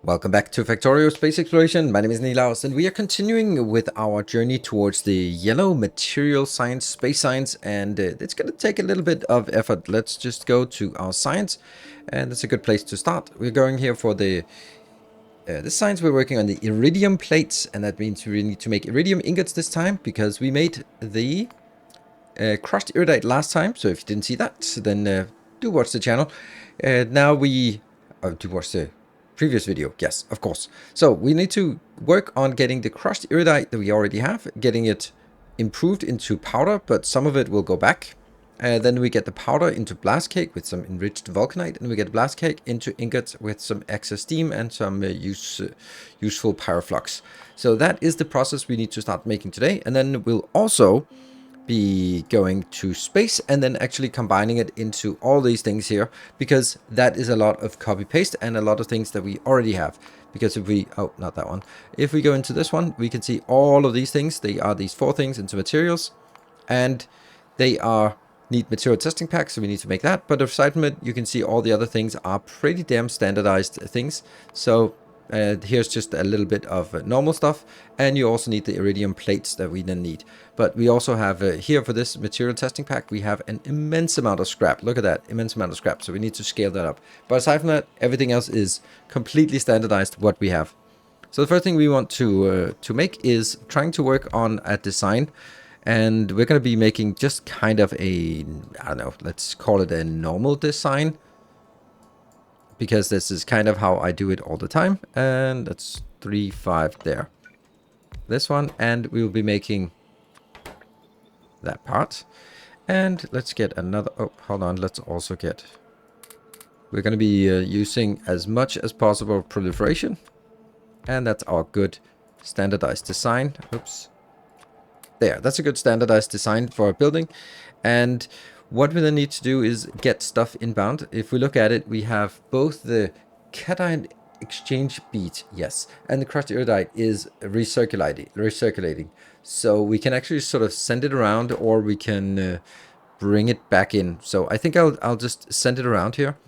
Welcome back to Factorio Space Exploration. My name is Nilaus, and we are continuing with our journey towards the yellow material science, space science, and it's going to take a little bit of effort. Let's just go to our science, and that's a good place to start. We're going here for the science. We're working on the iridium plates, and that means we need to make iridium ingots this time because we made the crushed iridite last time. So if you didn't see that, then do watch the channel. Now we do watch the previous video, yes, of course. So we need to work on getting the crushed iridite that we already have, getting it improved into powder, but some of it will go back. Then we get the powder into blast cake with some enriched vulcanite, and we get blast cake into ingots with some excess steam and some useful pyroflux. So that is the process we need to start making today, and then we'll also be going to space and then actually combining it into all these things here, because that is a lot of copy paste and a lot of things that we already have. Because if we, oh, not that one, if we go into this one, we can see all of these things. They are these 4 things into materials, and they are need material testing packs, so we need to make that. But aside from it, you can see all the other things are pretty damn standardized things. So here's just a little bit of normal stuff, and you also need the iridium plates that we then need. But we also have here for this material testing pack, we have an immense amount of scrap. Look at that, immense amount of scrap. So we need to scale that up. But aside from that, everything else is completely standardized what we have. So the first thing we want to make is trying to work on a design. And we're going to be making just kind of a, I don't know, let's call it a normal design, because this is kind of how I do it all the time. And that's 3, 5 there. This one, and we will be making that part. And let's get another, oh, hold on, let's also get, we're going to be using as much as possible proliferation. And that's our good standardized design. Oops. There, that's a good standardized design for a building. And what we then need to do is get stuff inbound. If we look at it, we have both the cation exchange bead, yes, and the crushed iridite is recirculating. So we can actually sort of send it around, or we can bring it back in. So I think I'll just send it around here.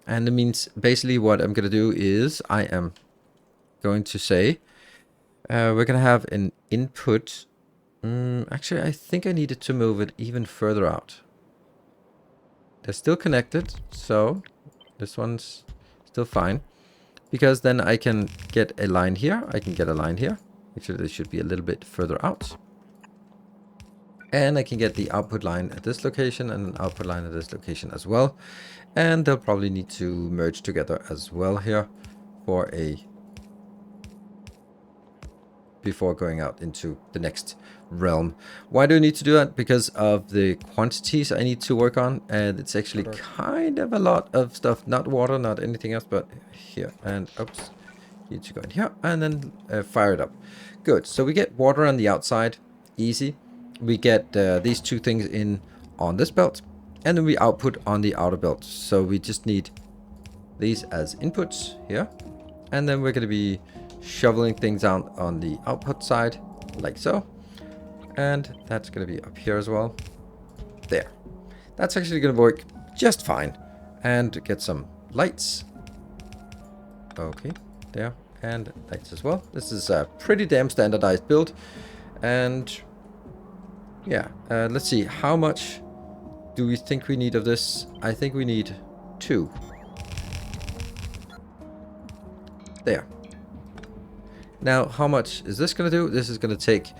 And it means basically what I'm going to do is I am going to say we're going to have an input. Actually, I think I needed to move it even further out. They're still connected, so this one's still fine. Because then I can get a line here. I can get a line here. Actually, this should be a little bit further out. And I can get the output line at this location and an output line at this location as well. And they'll probably need to merge together as well here for a... before going out into the next realm. Why do I need to do that? Because of the quantities I need to work on, and it's actually kind of a lot of stuff. Not water, not anything else, but here. And oops, need to go in here and then fire it up. Good. So we get water on the outside, easy. We get these 2 things in on this belt, and then we output on the outer belt. So we just need these as inputs here, and then we're going to be shoveling things out on the output side like so, and that's going to be up here as well. There, that's actually going to work just fine. And get some lights. Okay, there, and lights as well. This is a pretty damn standardized build. And yeah, let's see, how much do we think we need of this? I think we need 2 there. Now, how much is this going to do? This is going to take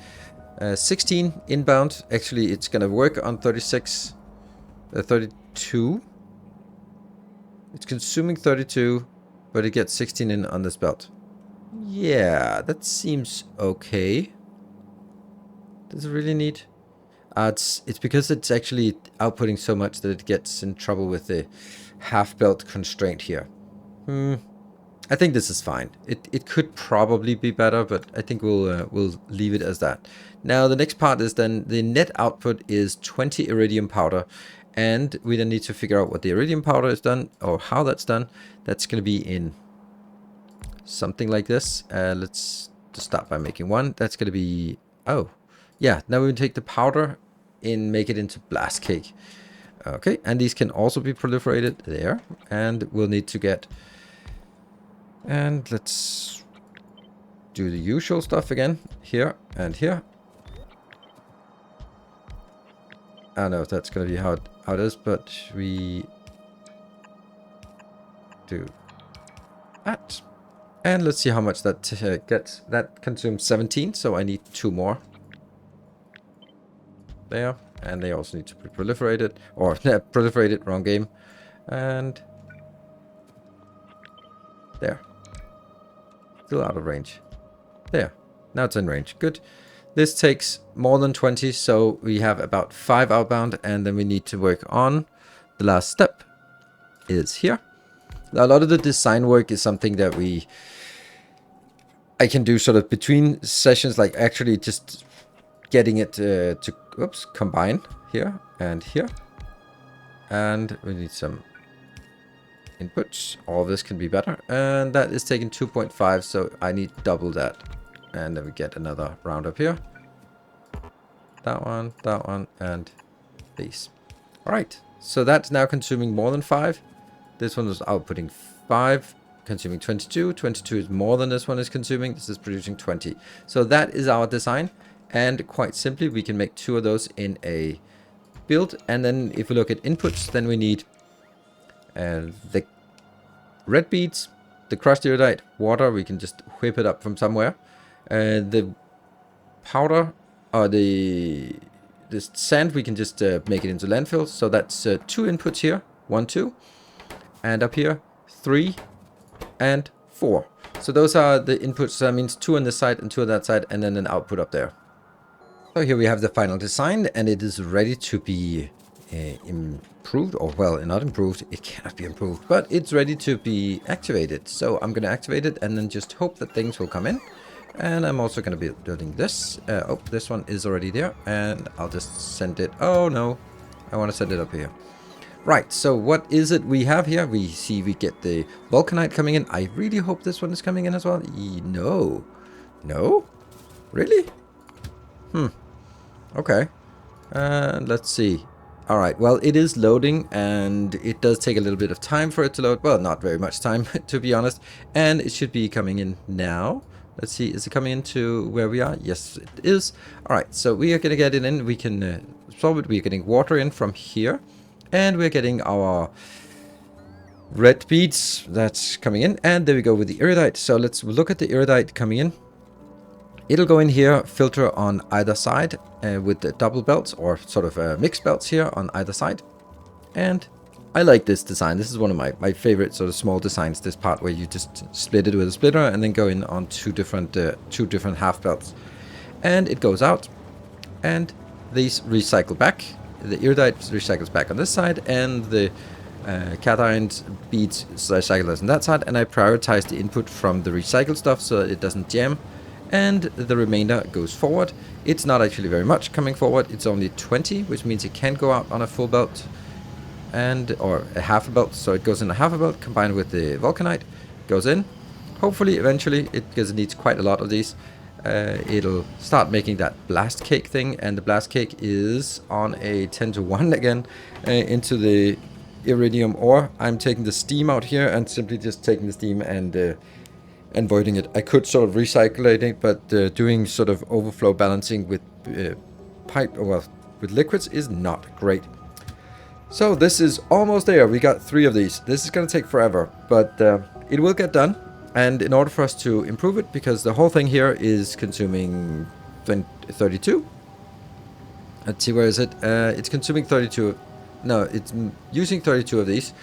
16 inbound. Actually, it's going to work on 32. It's consuming 32, but it gets 16 in on this belt. Yeah, that seems okay. Does it really need? It's because it's actually outputting so much that it gets in trouble with the half belt constraint here. I think this is fine. It could probably be better, but I think we'll leave it as that. Now the next part is then the net output is 20 iridium powder, and we then need to figure out what the iridium powder is done, or how that's done. That's going to be in something like this. Let's just start by making one. That's going to be, oh yeah, now we take the powder and make it into blast cake. Okay, and these can also be proliferated there, and we'll need to get And let's do the usual stuff again. Here and here. I don't know if that's going to be how it is, but we do that. And let's see how much that gets. That consumes 17, so I need 2 more. There. And they also need to be proliferated. Or, proliferated, wrong game. And there. Still out of range. There. Now it's in range. Good. This takes more than 20, so we have about 5 outbound, and then we need to work on the last step. Is here. A lot of the design work is something that I can do sort of between sessions, like actually just getting it to combine here and here. And we need some inputs. All of this can be better. And that is taking 2.5, so I need double that. And then we get another round up here. That one, and these. Alright, so that's now consuming more than 5. This one was outputting 5, consuming 22. 22 is more than this one is consuming. This is producing 20. So that is our design. And quite simply, we can make 2 of those in a build. And then if we look at inputs, then we need the red beads, the crushed iridite, water. We can just whip it up from somewhere. The powder, or the sand, we can just make it into landfill. So that's 2 inputs here. 1, 2. And up here, 3 and 4. So those are the inputs. So that means 2 on this side and 2 on that side, and then an output up there. So here we have the final design, and it is ready to be improved, or well, not improved, it cannot be improved, but it's ready to be activated. So I'm going to activate it and then just hope that things will come in. And I'm also going to be building this. Oh, this one is already there, and I'll just send it. Oh no, I want to send it up here. Right, so what is it we have here? We see we get the vulcanite coming in. I really hope this one is coming in as well. No. No? Really? Okay. Let's see. All right, well, it is loading, and it does take a little bit of time for it to load. Well, not very much time, to be honest. And it should be coming in now. Let's see, is it coming into where we are? Yes, it is. All right, so we are going to get it in. We can solve it. We're getting water in from here. And we're getting our red beads. That's coming in. And there we go with the iridite. So let's look at the iridite coming in. It'll go in here, filter on either side with the double belts, or sort of mixed belts here on either side. And I like this design. This is one of my favorite sort of small designs, this part where you just split it with a splitter and then go in on two different half belts. And it goes out, and these recycle back. The iridite recycles back on this side, and the cation beads recycles on that side. And I prioritize the input from the recycled stuff so that it doesn't jam. And the remainder goes forward. It's not actually very much coming forward. It's only 20, which means it can go out on a full belt, or a half a belt. So it goes in a half a belt combined with the vulcanite, goes in. Hopefully, eventually, because it needs quite a lot of these, it'll start making that blast cake thing. And the blast cake is on a 10-to-1 again into the iridium ore. I'm taking the steam out here and simply just taking the steam and voiding it. I could sort of recirculate it, but doing sort of overflow balancing with with liquids is not great. So this is almost there. We got 3 of these. This is going to take forever, but it will get done. And in order for us to improve it, because the whole thing here is consuming 32. Let's see, where is it? It's consuming 32. No, it's using 32 of these.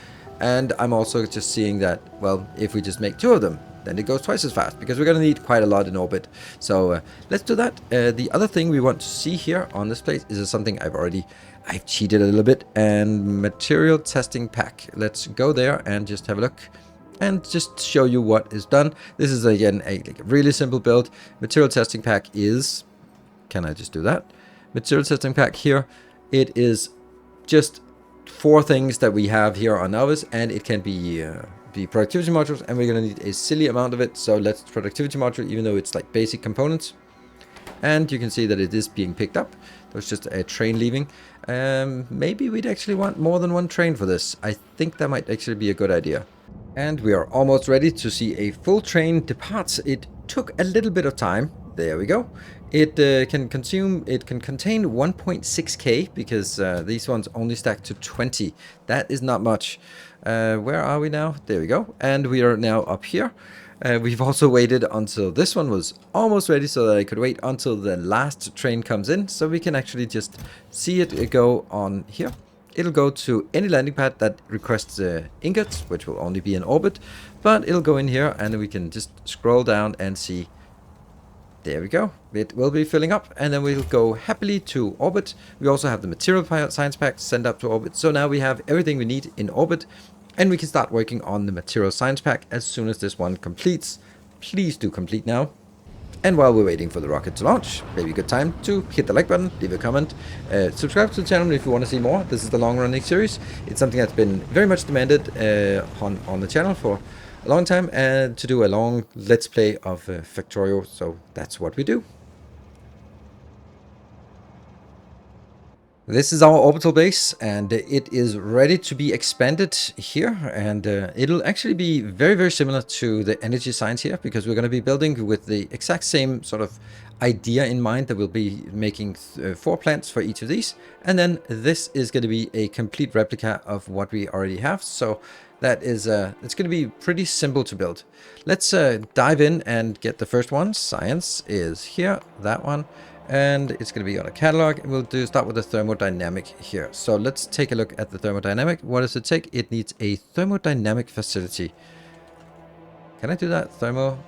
And I'm also just seeing that, well, if we just make 2 of them, then it goes twice as fast, because we're going to need quite a lot in orbit. So let's do that. The other thing we want to see here on this place is something I've cheated a little bit, and material testing pack. Let's go there and just have a look and just show you what is done. This is again a really simple build. Material testing pack is, can I just do that? Material testing pack here. It is just 4 things that we have here on Novice, and it can be productivity modules, and we're going to need a silly amount of it. So let's productivity module, even though it's like basic components. And you can see that it is being picked up. There's just a train leaving. Maybe we'd actually want more than 1 train for this. I think that might actually be a good idea. And we are almost ready to see a full train depart. It took a little bit of time. There we go. It can contain 1.6k because these ones only stack to 20. That is not much. Where are we now? There we go. And we are now up here. We've also waited until this one was almost ready so that I could wait until the last train comes in so we can actually just see it go on here. It'll go to any landing pad that requests ingots, which will only be in orbit, but it'll go in here and we can just scroll down and see. There we go. It will be filling up and then we'll go happily to orbit. We also have the material science pack sent up to orbit. So now we have everything we need in orbit and we can start working on the material science pack as soon as this one completes. Please do complete now. And while we're waiting for the rocket to launch, maybe a good time to hit the like button, leave a comment, subscribe to the channel if you want to see more. This is the long-running series. It's something that's been very much demanded on the channel for a long time, and to do a long let's play of Factorio, so that's what we do. This is our orbital base and it is ready to be expanded here, and it'll actually be very, very similar to the energy science here because we're going to be building with the exact same sort of idea in mind that we'll be making 4 plants for each of these, and then this is going to be a complete replica of what we already have. So that is it's going to be pretty simple to build. Let's dive in and get the first one. Science is here, that one. And it's going to be on a catalog. We'll start with the thermodynamic here. So let's take a look at the thermodynamic. What does it take? It needs a thermodynamic facility. Can I do that? Thermo.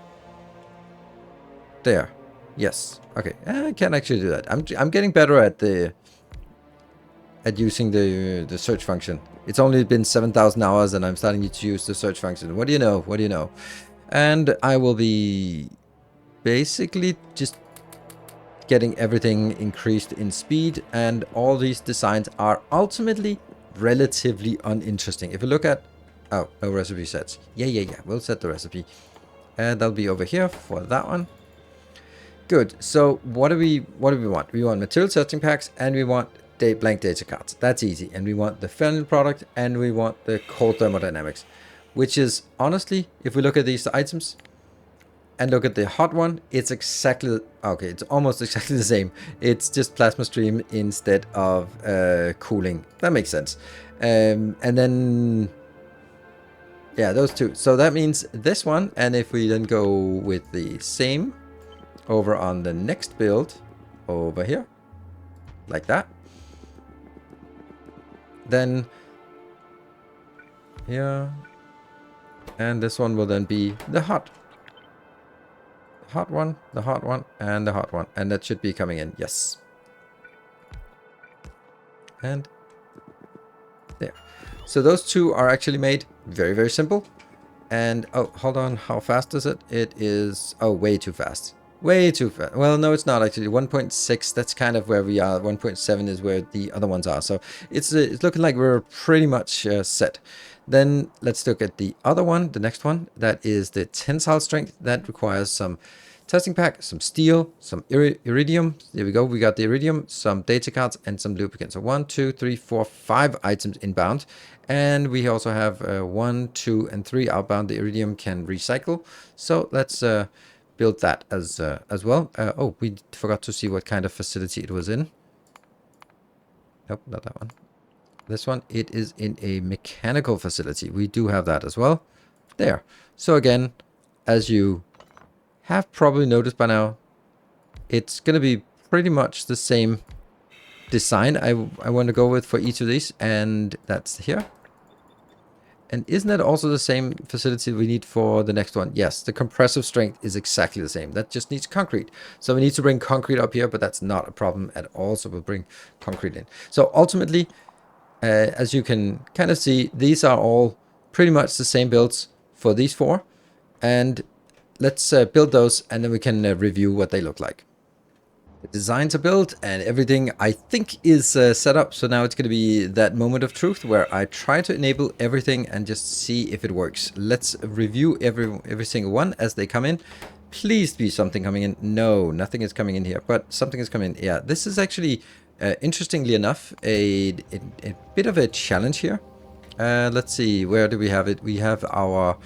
There. Yes. Okay. I can actually do that. I'm getting better at using the search function. It's only been 7,000 hours and I'm starting to use the search function. What do you know? What do you know? And I will be basically just getting everything increased in speed, and all these designs are ultimately relatively uninteresting. If you look at, oh, no recipe sets. Yeah, we'll set the recipe. And that'll be over here for that one. Good. So what do we want? We want material testing packs and we want blank data cards. That's easy. And we want the final product and we want the core thermodynamics, which is honestly, if we look at these items, and look at the hot one, it's exactly, okay, it's almost exactly the same. It's just plasma stream instead of cooling. That makes sense. And then, yeah, those two. So that means this one, and if we then go with the same over on the next build over here, like that, then here, and this one will then be the hot one, the hot one, and the hot one, and that should be coming in. Yes. And there. So those two are actually made very, very simple. And oh, hold on, how fast is it? It is, oh, way too fast. Way too fast. Well, no, it's not actually. 1.6, that's kind of where we are. 1.7 is where the other ones are. So it's looking like we're pretty much set. Then let's look at the other one, the next one. That is the tensile strength. That requires some testing pack, some steel, some iridium. There we go. We got the iridium, some data cards, and some lubricants. So 1, 2, 3, 4, 5 items inbound. And we also have 1, 2, and 3 outbound. The iridium can recycle. So let's build that as well. Oh, we forgot to see what kind of facility it was in. Nope, not that one. This one, it is in a mechanical facility. We do have that as well. There. So again, as you have probably noticed by now, it's going to be pretty much the same design I want to go with for each of these. And that's here. And isn't that also the same facility we need for the next one? Yes, the compressive strength is exactly the same. That just needs concrete. So we need to bring concrete up here, but that's not a problem at all. So we'll bring concrete in. So ultimately, as you can kind of see, these are all pretty much the same builds for these 4. And let's build those and then we can review what they look like. The designs are built and everything I think is set up. So now it's going to be that moment of truth where I try to enable everything and just see if it works. Let's review every single one as they come in. Please be something coming in. No, nothing is coming in here, but something is coming in. Yeah, this is actually interestingly enough a bit of a challenge here. Let's see, where do we have it? We have our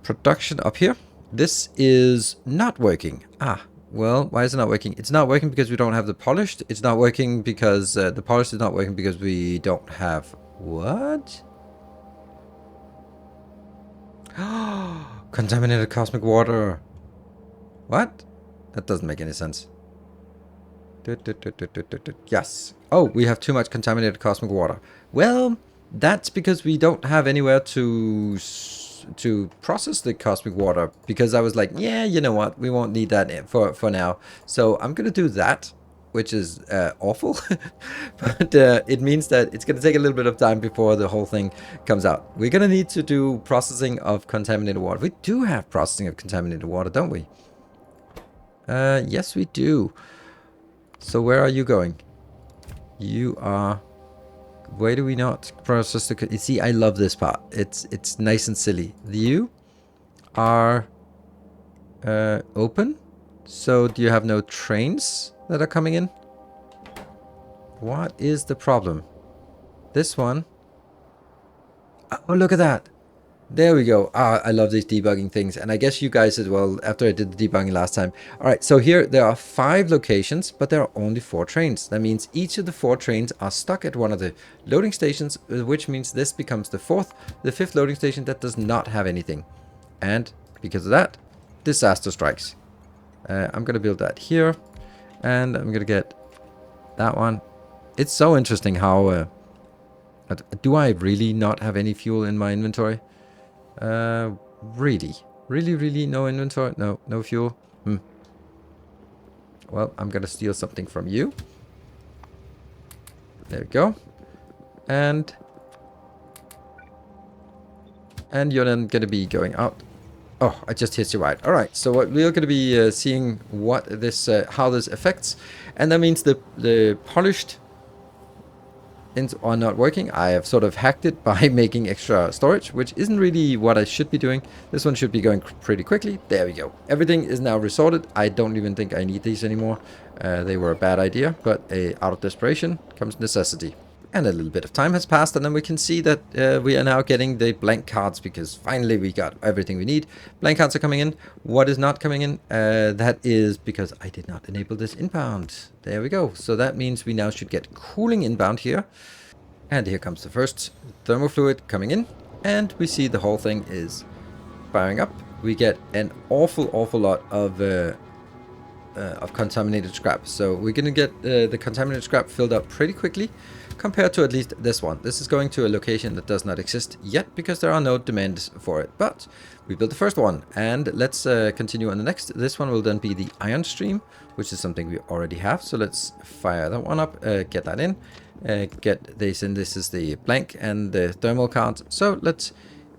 production up here. This is not working. Ah, well, why is it not working? It's not working because we don't have the polished. It's not working because the polished is not working because we don't have... What? Contaminated cosmic water. What? That doesn't make any sense. Yes. Oh, we have too much contaminated cosmic water. Well, that's because we don't have anywhere to process the cosmic water. Because I was like, yeah, you know what? We won't need that for now. So I'm going to do that, which is awful. But it means that it's going to take a little bit of time before the whole thing comes out. We're going to need to do processing of contaminated water. We do have processing of contaminated water, don't we? Yes, we do. So where are you going? You are... Why do we not process the... You see, I love this part. It's nice and silly. You are open. So do you have no trains that are coming in? What is the problem? This one. Oh, look at that. There we go. Ah, I love these debugging things. And I guess you guys as well, after I did the debugging last time. All right, so here there are 5 locations, but there are only 4 trains. That means each of the 4 trains are stuck at one of the loading stations, which means this becomes the 5th loading station that does not have anything. And because of that, disaster strikes. I'm going to build that here. And I'm going to get that one. It's so interesting how... do I really not have any fuel in my inventory? Really no inventory. No fuel. Well, I'm gonna steal something from you. There we go. And you're then gonna be going out. Oh, I just hit you right. All right, so what we're gonna be seeing what this how this affects, and that means the polished are not working. I have sort of hacked it by making extra storage, which isn't really what I should be doing. This one should be going pretty quickly. There we go. Everything is now resorted. I don't even think I need these anymore. They were a bad idea, but out of desperation comes necessity. And a little bit of time has passed, and then we can see that we are now getting the blank cards, because finally we got everything we need. Blank cards are coming in. What is not coming in? That is because I did not enable this inbound. There we go. So that means we now should get cooling inbound here. And here comes the first thermofluid coming in. And we see the whole thing is firing up. We get an awful lot of contaminated scrap. So we're going to get the contaminated scrap filled up pretty quickly, compared to at least this one. This is going to a location that does not exist yet because there are no demands for it. But we built the first one, and let's continue on the next. This one will then be the ion stream, which is something we already have. So let's fire that one up, get that in, get this in. This is the blank and the thermal cards. So let's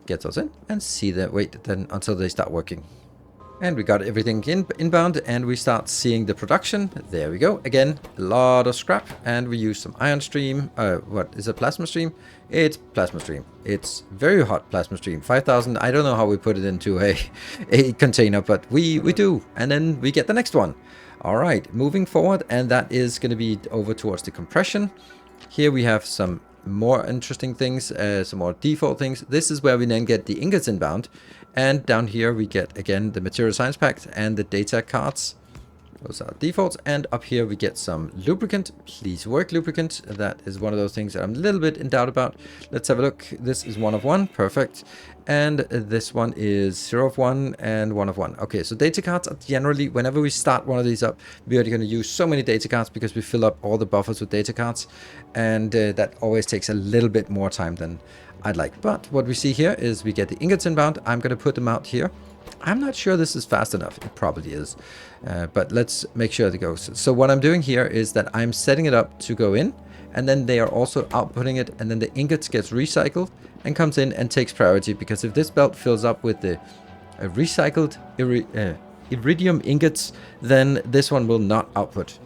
get those in and see that. Wait then until they start working. And we got everything inbound, and we start seeing the production. There we go. Again, a lot of scrap, and we use some ion stream. What is a plasma stream? It's plasma stream. It's very hot plasma stream. 5,000. I don't know how we put it into a container, but we do. And then we get the next one. All right, moving forward, and that is going to be over towards the compression. Here we have some more interesting things, some more default things. This is where we then get the ingots inbound. And down here we get, again, the material science pack and the data cards. Those are defaults. And up here we get some lubricant. Please work lubricant. That is one of those things that I'm a little bit in doubt about. Let's have a look. This is 1 of 1. Perfect. And this one is 0 of 1 and 1 of 1. Okay, so data cards are generally, whenever we start one of these up, we are going to use so many data cards because we fill up all the buffers with data cards. And that always takes a little bit more time than I'd like. But what we see here is we get the ingots inbound. I'm going to put them out here. I'm not sure this is fast enough. It probably is. But let's make sure it goes. So what I'm doing here is that I'm setting it up to go in, and then they are also outputting it, and then the ingots gets recycled and comes in and takes priority, because if this belt fills up with the recycled iridium ingots, then this one will not output.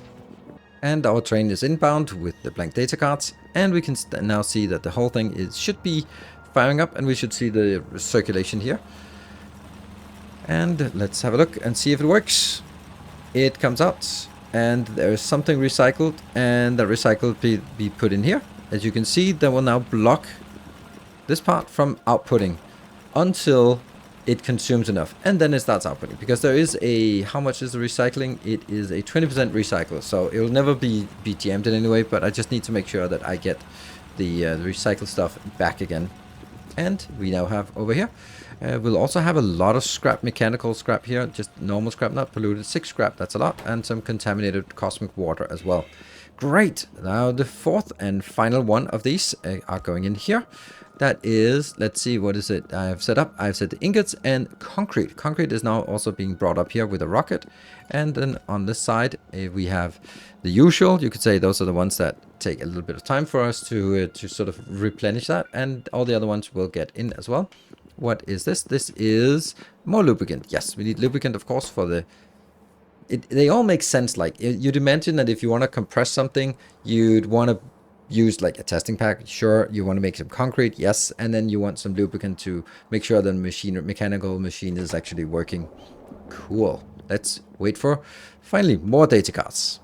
And our train is inbound with the blank data cards, and we can now see that the whole thing should be firing up, and we should see the circulation here. And let's have a look and see if it works. It comes out, and there is something recycled, and the recycled be put in here. As you can see, that will now block this part from outputting until it consumes enough, and then it starts outputting, because there is a, how much is the recycling? It is a 20% recycle, so it will never be jammed in any way, but I just need to make sure that I get the recycled stuff back again. And we now have over here, we'll also have a lot of scrap, mechanical scrap here, just normal scrap, not polluted, 6 scrap, that's a lot, and some contaminated cosmic water as well. Great, now the fourth and final one of these are going in here. That is, let's see, what is it I have set up? I've set the ingots and concrete. Concrete is now also being brought up here with a rocket. And then on this side, we have the usual. You could say those are the ones that take a little bit of time for us to sort of replenish that. And all the other ones will get in as well. What is this? This is more lubricant. Yes, we need lubricant, of course, for the... They all make sense. Like, you'd imagine that if you want to compress something, you'd want to use like a testing pack. Sure, you want to make some concrete, yes, and then you want some lubricant to make sure the mechanical machine is actually working. Cool. Let's wait for finally more data cards.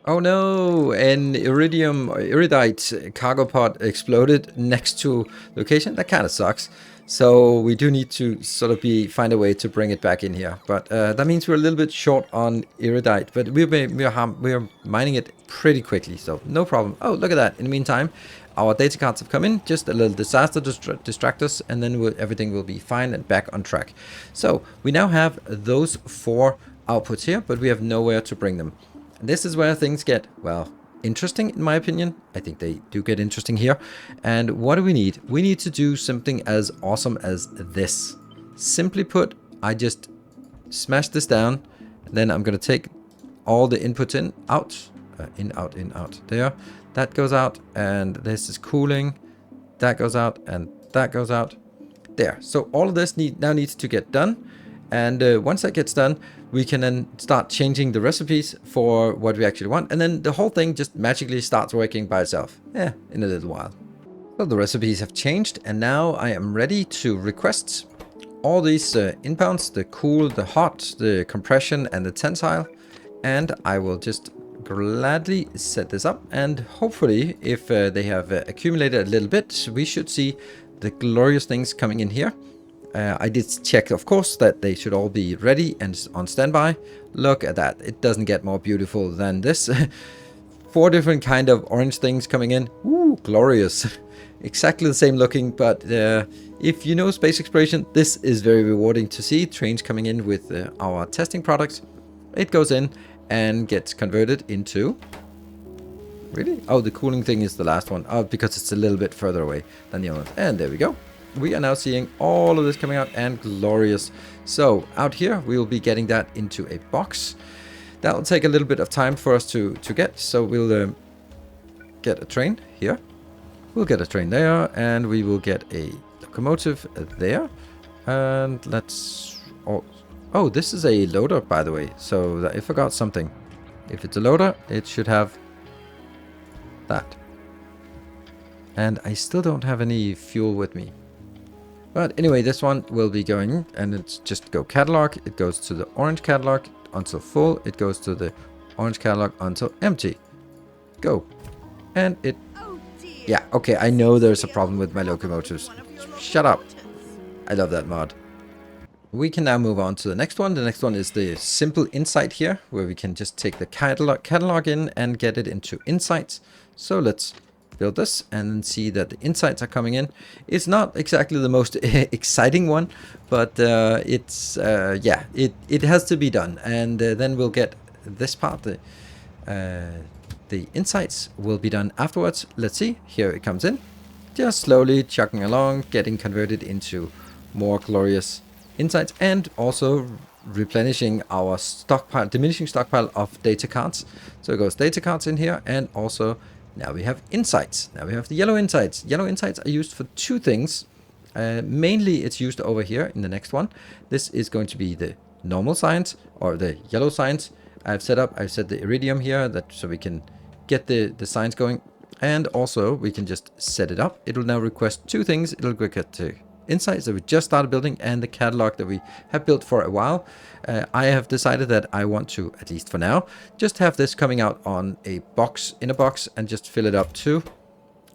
Oh no, an iridite cargo pod exploded next to location. That kind of sucks. So we do need to sort of find a way to bring it back in here. But that means we're a little bit short on iridite. But we're mining it pretty quickly, so no problem. Oh, look at that. In the meantime, our data cards have come in. Just a little disaster to distract us, and then everything will be fine and back on track. So we now have those 4 outputs here, but we have nowhere to bring them. This is where things get, well, interesting, in my opinion. I think they do get interesting here. And what do we need? We need to do something as awesome as this. Simply put, I just smash this down, and then I'm going to take all the inputs in, out, in, out, there. That goes out, and this is cooling. That goes out, and that goes out. There. So all of this now needs to get done. And once that gets done, we can then start changing the recipes for what we actually want. And then the whole thing just magically starts working by itself. In a little while. So the recipes have changed. And now I am ready to request all these inbounds. The cool, the hot, the compression, and the tensile. And I will just gladly set this up. And hopefully, if they have accumulated a little bit, we should see the glorious things coming in here. I did check, of course, that they should all be ready and on standby. Look at that. It doesn't get more beautiful than this. 4 different kind of orange things coming in. Ooh, glorious. Exactly the same looking, but if you know space exploration, this is very rewarding to see. Trains coming in with our testing products. It goes in and gets converted into... Really? Oh, the cooling thing is the last one. Oh, because it's a little bit further away than the other ones. And there we go. We are now seeing all of this coming out, and glorious. So out here, we will be getting that into a box. That will take a little bit of time for us to get. So we'll get a train here. We'll get a train there, and we will get a locomotive there. And let's... Oh, this is a loader, by the way. So I forgot something. If it's a loader, it should have that. And I still don't have any fuel with me. But anyway, this one will be going, and it's just go catalog. It goes to the orange catalog until full. It goes to the orange catalog until empty. Go. And it... Yeah, okay, I know there's a problem with my locomotives. Shut up. I love that mod. We can now move on to the next one. The next one is the simple insight here, where we can just take the catalog in and get it into insights. So let's build this and then see that the insights are coming in. It's not exactly the most exciting one, but it's yeah, it has to be done. And then we'll get this part. The insights will be done afterwards. Let's see. Here it comes in, just slowly chugging along, getting converted into more glorious insights, and also replenishing our stockpile, diminishing stockpile of data cards. So it goes data cards in here, and also now we have insights. Now we have the yellow insights. Yellow insights are used for 2 things. Mainly it's used over here in the next one. This is going to be the normal science, or the yellow science. I've set the iridium here, that so we can get the science going, and also we can just set it up. It will now request 2 things. It'll request the insights that we just started building and the catalog that we have built for a while. I have decided that I want to, at least for now, just have this coming out on a box, in a box, and just fill it up to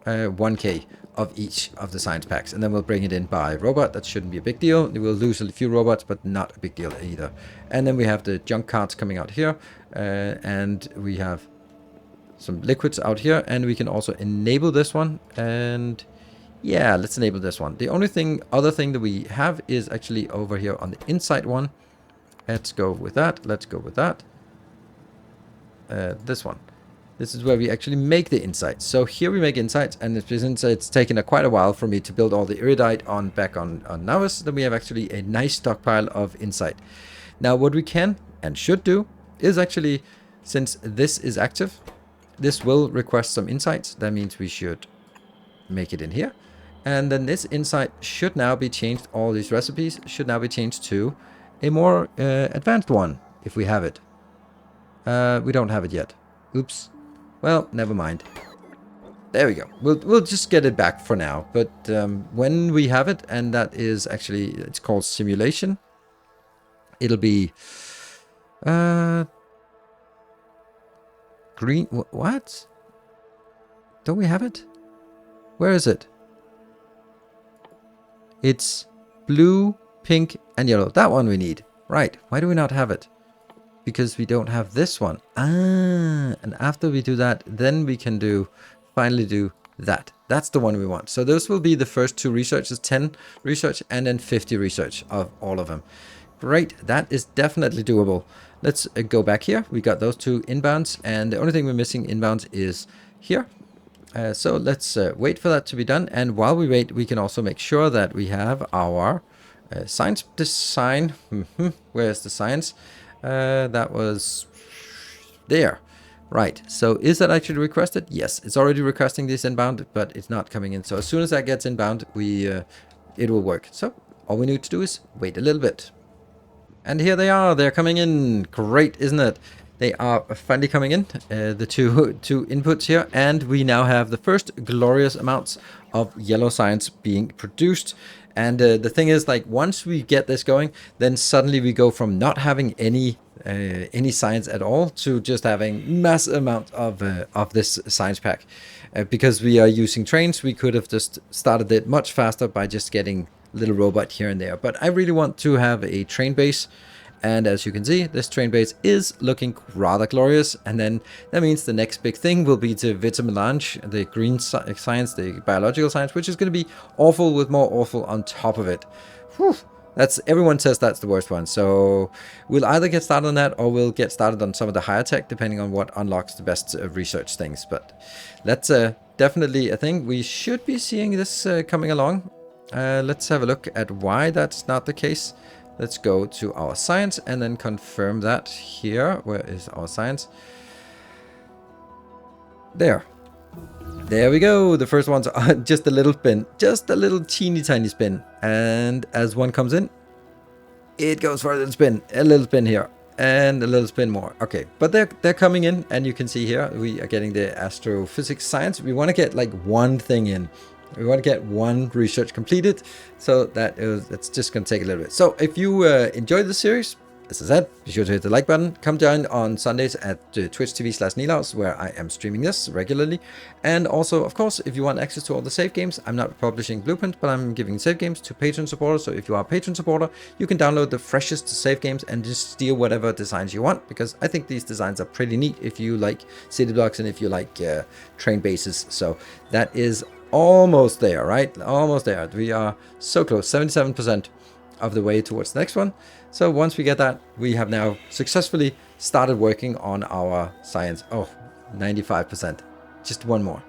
1K. of each of the science packs, and then we'll bring it in by robot. That shouldn't be a big deal. We'll lose a few robots, but not a big deal either. And then we have the junk cards coming out here, and we have some liquids out here, and we can also enable this one. And yeah, let's enable this one. The only other thing that we have is actually over here on the inside one. Let's go with that. Let's go with that. This one. This is where we actually make the insights. So here we make insights, and since it's taken quite a while for me to build all the erudite back on Nilaus, then we have actually a nice stockpile of insight. Now what we can and should do is actually, since this is active, this will request some insights. That means we should make it in here. And then this insight should now be changed. All these recipes should now be changed to a more advanced one, if we have it. We don't have it yet. Oops. Well, never mind. There we go. We'll just get it back for now. But when we have it, and that is actually, it's called simulation. It'll be green. What? Don't we have it? Where is it? It's blue, pink, and yellow. That one we need. Right. Why do we not have it? Because we don't have this one. And after we do that, then we can finally do that. That's the one we want. So those will be the first 2 researches, 10 research and then 50 research of all of them. Great, that is definitely doable. Let's go back here. We got those 2 inbounds, and the only thing we're missing inbounds is here. So let's wait for that to be done. And while we wait, we can also make sure that we have our science design. Where's the science? That was there. Right. So is that actually requested? Yes, it's already requesting this inbound, but it's not coming in. So as soon as that gets inbound, it will work. So all we need to do is wait a little bit. And here they are. They're coming in. Great, isn't it? They are finally coming in, the two inputs here, and we now have the first glorious amounts of yellow science being produced. And the thing is, like, once we get this going, then suddenly we go from not having any science at all to just having massive amount of this science pack. Because we are using trains, we could have just started it much faster by just getting little robot here and there. But I really want to have a train base. And as you can see, this train base is looking rather glorious. And then that means the next big thing will be to vitamelange, the green science, the biological science, which is going to be awful with more awful on top of it. Whew. Everyone says that's the worst one. So we'll either get started on that, or we'll get started on some of the higher tech, depending on what unlocks the best research things. But that's definitely a thing. We should be seeing this coming along. Let's have a look at why that's not the case. Let's go to our science and then confirm that here. Where is our science? There. There we go. The first one's just a little spin. Just a little teeny tiny spin. And as one comes in, it goes for a little spin. A little spin here. And a little spin more. Okay. But they're coming in. And you can see here, we are getting the astrophysics science. We want to get like one thing in. We want to get one research completed, so that's just going to take a little bit. So if you enjoyed the series, as I said, be sure to hit the like button. Come join on Sundays at Twitch TV/Nilaus, where I am streaming this regularly. And also, of course, if you want access to all the save games, I'm not publishing blueprints, but I'm giving save games to patron supporters. So if you are a patron supporter, you can download the freshest save games and just steal whatever designs you want, because I think these designs are pretty neat if you like city blocks and if you like train bases. So that is almost there, right? Almost there. We are so close, 77% of the way towards the next one. So once we get that, we have now successfully started working on our science. Oh, 95%. Just one more.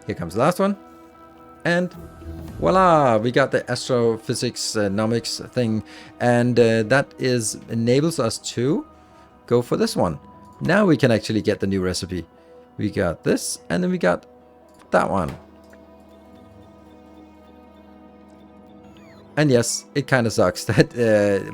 Here comes the last one. And voila, we got the astrophysics nomics thing. And that enables us to go for this one. Now we can actually get the new recipe. We got this, and then we got that one. And yes, it kind of sucks that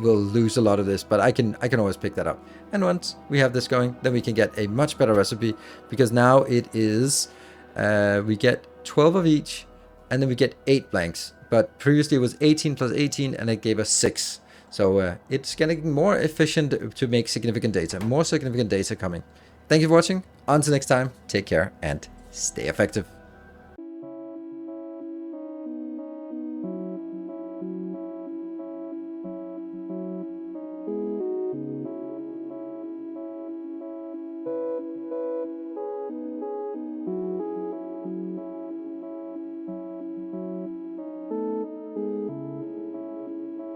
we'll lose a lot of this, but I can always pick that up. And once we have this going, then we can get a much better recipe, because now it is, we get 12 of each, and then we get 8 blanks. But previously it was 18 plus 18, and it gave us 6. So it's getting more efficient to make significant data, more significant data coming. Thank you for watching. Until next time, take care and stay effective.